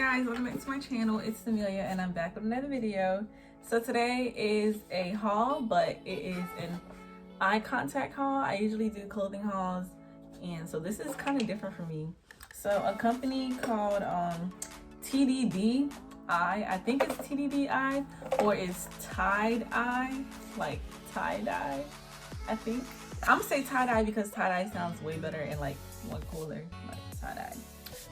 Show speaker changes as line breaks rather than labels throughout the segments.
guys, welcome back to my channel. It's Amelia and I'm back with another video. So today is a haul, but it is an eye contact haul. I usually do clothing hauls, and so this is kind of different for me. So a company called TTDEYE, I think it's TTDEYE, or it's tie-dye, like tie-dye, I think. I'm gonna say tie-dye because tie-dye sounds way better and like more cooler, like tie-dye.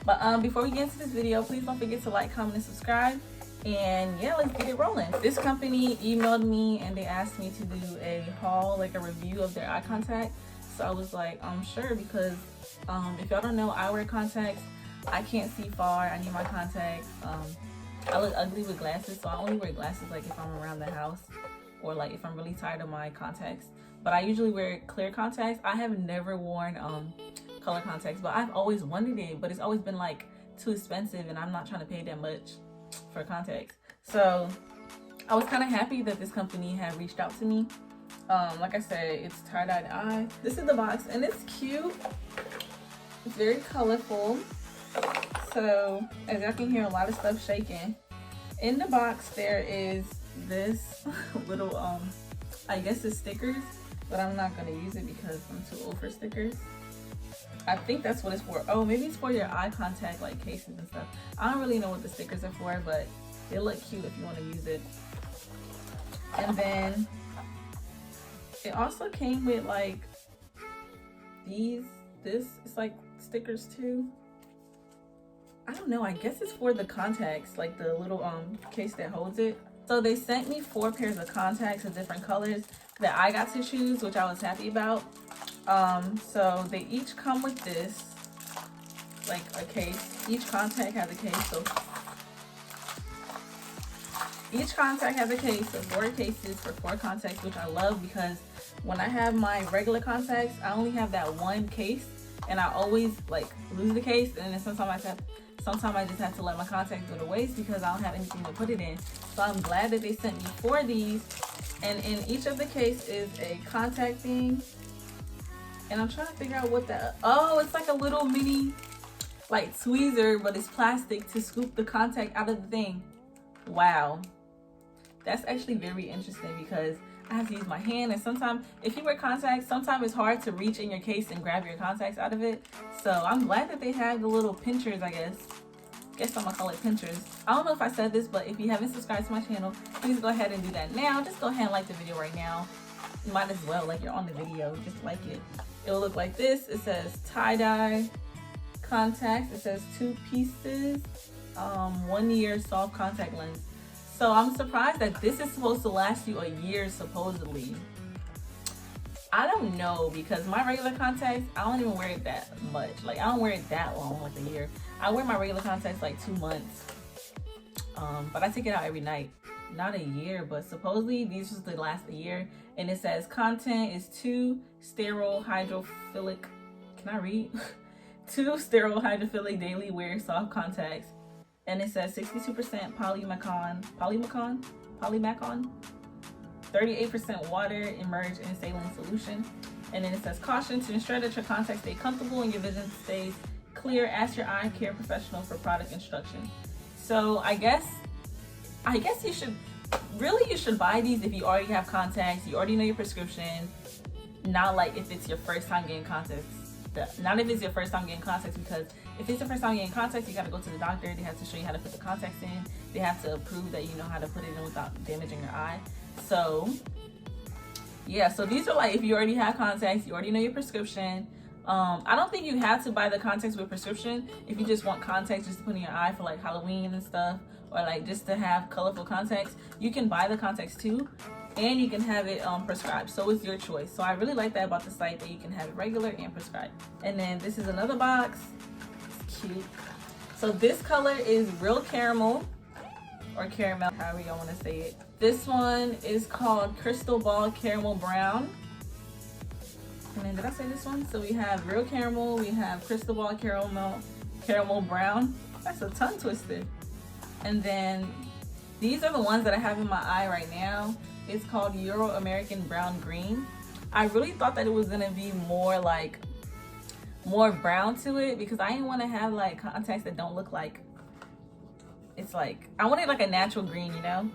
But before we get into this video, please don't forget to like, comment, and subscribe. And yeah, let's get it rolling. This company emailed me and they asked me to do a haul, like a review of their eye contact. So I was like, sure, because if y'all don't know, I wear contacts. I can't see far. I need my contacts. I look ugly with glasses, so I only wear glasses like if I'm around the house or like if I'm really tired of my contacts. But I usually wear clear contacts. I have never worn color contacts, but I've always wanted it, but it's always been like too expensive and I'm not trying to pay that much for contacts. So I was kind of happy that this company had reached out to me. Like I said, it's tie-dye eye. This is the box and it's cute. It's very colorful. So as y'all can hear, a lot of stuff shaking. In the box there is this little I guess it's stickers, but I'm not gonna use it because I'm too old for stickers. I think that's what it's for. Oh, maybe it's for your eye contact like cases and stuff. I don't really know what the stickers are for, but they look cute if you want to use it. And then it also came with like this is like stickers too. I don't know, I guess it's for the contacts, like the little case that holds it. So they sent me 4 pairs of contacts of different colors that I got to choose, which I was happy about. So they each come with this, like a case. Each contact has a case, so each contact has a case, so 4 cases for 4 contacts, which I love because when I have my regular contacts, I only have that one case, and I always like lose the case, and then sometimes I just have to let my contacts go to waste because I don't have anything to put it in. So I'm glad that they sent me 4 of these, and in each of the case is a contact thing. And I'm trying to figure out what that, oh, it's like a little mini like tweezer, but it's plastic to scoop the contact out of the thing. Wow, that's actually very interesting because I have to use my hand, and sometimes if you wear contacts, sometimes it's hard to reach in your case and grab your contacts out of it. So I'm glad that they have the little pinchers, I guess I'm gonna call it pinchers. I don't know if I said this, but if you haven't subscribed to my channel, please go ahead and do that now. Just go ahead and like the video right now. You might as well, like you're on the video, just like it. It will look like this. It says tie-dye contacts. It says 2 pieces, 1 year soft contact lens. So I'm surprised that this is supposed to last you a year, supposedly. I don't know, because my regular contacts, I don't even wear it that much. Like, I don't wear it that long, like a year. I wear my regular contacts like 2 months. But I take it out every night. Not a year, but supposedly these was to last a year. And it says content is 2 sterile hydrophilic, can I read? 2 sterile hydrophilic daily wear soft contacts. And it says 62% polymacon, 38% water immersed in saline solution. And then it says caution, to ensure that your contacts stay comfortable and your vision stays clear, ask your eye care professional for product instruction. So I guess you should buy these if you already have contacts, you already know your prescription. Not like if it's your first time getting contacts. Not if it's your first time getting contacts, because if it's your first time getting contacts, you got to go to the doctor. They have to show you how to put the contacts in. They have to prove that you know how to put it in without damaging your eye. So yeah, so these are like if you already have contacts, you already know your prescription. I don't think you have to buy the contacts with prescription if you just want contacts just to put in your eye for like Halloween and stuff, or like just to have colorful contacts. You can buy the contacts too, and you can have it prescribed, so it's your choice. So I really like that about the site, that you can have it regular and prescribed. And then this is another box. It's cute. So this color is real caramel, or caramel, however y'all want to say it. This one is called Crystal Ball Caramel Brown. And then did I say this one? So we have real caramel, we have Crystal Ball Caramel Brown. That's a tongue twister. And then these are the ones that I have in my eye right now. It's called Euro American Brown Green. I really thought that it was gonna be more brown to it, because I didn't want to have like contacts that don't look like it's like, I wanted like a natural green, you know?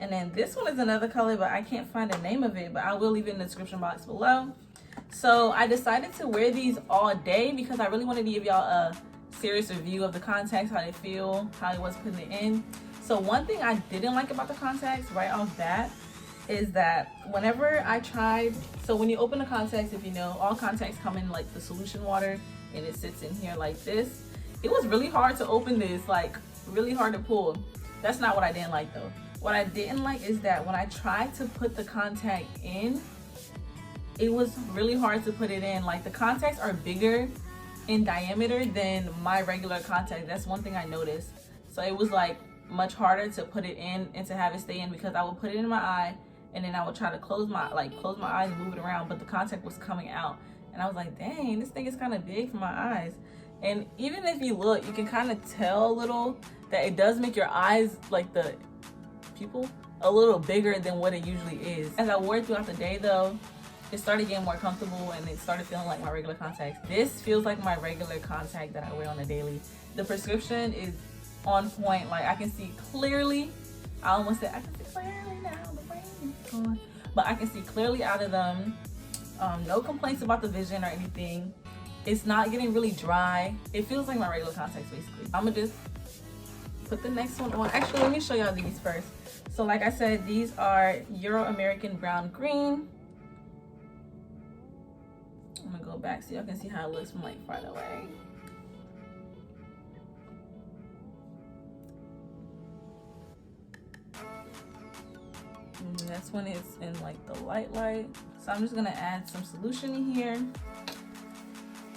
And then this one is another color, but I can't find the name of it, but I will leave it in the description box below. So I decided to wear these all day because I really wanted to give y'all a serious review of the contacts, how they feel, how it was putting it in. So one thing I didn't like about the contacts right off bat is that whenever I tried, so when you open the contacts, if you know, all contacts come in like the solution water and it sits in here like this. It was really hard to open this, like really hard to pull. That's not what I didn't like though. What I didn't like is that when I tried to put the contact in, it was really hard to put it in. Like the contacts are bigger in diameter than my regular contact. That's one thing I noticed. So it was like much harder to put it in and to have it stay in, because I would put it in my eye and then I would try to close my eyes and move it around, but the contact was coming out. And I was like, dang, this thing is kind of big for my eyes. And even if you look, you can kind of tell a little that it does make your eyes, like the pupil, a little bigger than what it usually is. As I wore it throughout the day though, it started getting more comfortable and it started feeling like my regular contacts. This feels like my regular contact that I wear on a daily. The prescription is on point. Like I can see clearly. I almost said I can see clearly now, the rain is gone. But I can see clearly out of them. No complaints about the vision or anything. It's not getting really dry. It feels like my regular contacts basically. I'm gonna just put the next one on. Actually, let me show y'all these first. So like I said, these are Euro American Brown Green. I'm gonna go back so y'all can see how it looks from like farther away. And the next one is in like the light. So I'm just gonna add some solution in here.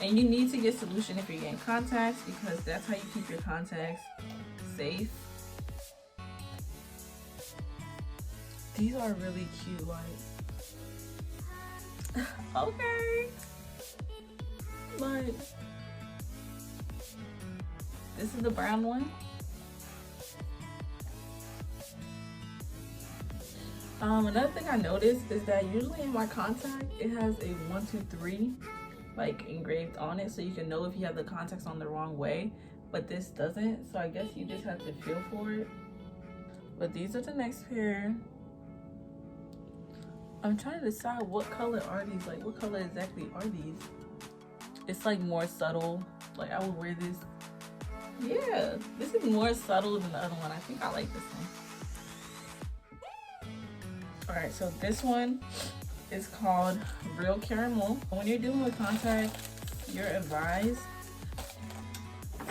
And you need to get solution if you're getting contacts, because that's how you keep your contacts safe. These are really cute, like okay, like this is the brown one. Another thing I noticed is that usually in my contact it has a 1, 2, 3 like engraved on it, so you can know if you have the contacts on the wrong way, but this doesn't, so I guess you just have to feel for it. But these are the next pair. I'm trying to decide what color are these, like what color exactly are these. It's like more subtle, like I would wear this. Yeah, this is more subtle than the other one. I think I like this one. All right, so this one is called Real Caramel. When you're dealing with contacts, you're advised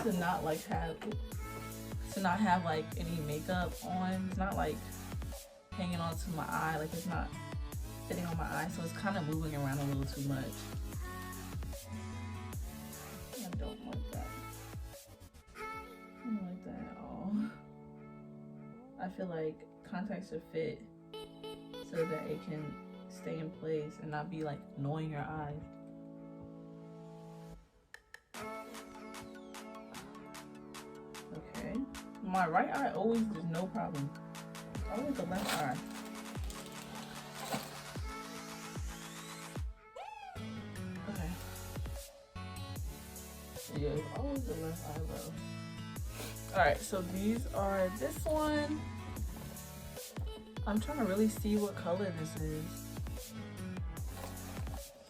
to not have like any makeup on. It's not like hanging onto my eye, like it's not sitting on my eye, so it's kind of moving around a little too much. I don't like that. I don't like that at all. I feel like contacts should fit so that it can stay in place and not be like annoying your eyes. Okay, my right eye always is no problem. Always the left eye. Okay. Yeah, it's always the left eyebrow. All right, so these are this one. I'm trying to really see what color this is.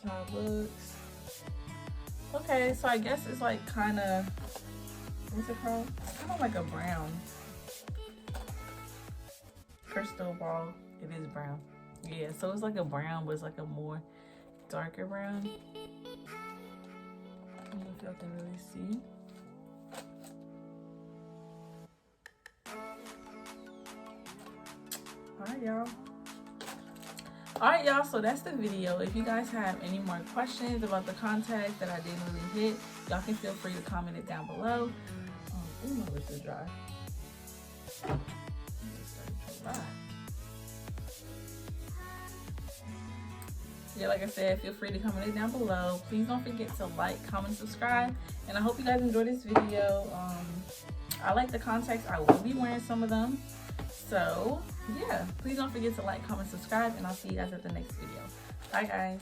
How it looks. Okay, so I guess it's like kind of, what's it called? It's kind of like a brown. Crystal ball. It is brown. Yeah, so it's like a brown, but it's like a more darker brown. I don't know if y'all can really see. Alright y'all, so that's the video. If you guys have any more questions about the contacts that I didn't really hit, y'all can feel free to comment it down below. Ooh, my lips is dry. Yeah, like I said, feel free to comment it down below. Please don't forget to like, comment, subscribe, and I hope you guys enjoyed this video. I like the contacts. I will be wearing some of them. So yeah, please don't forget to like, comment, subscribe, and I'll see you guys at the next video. Bye guys.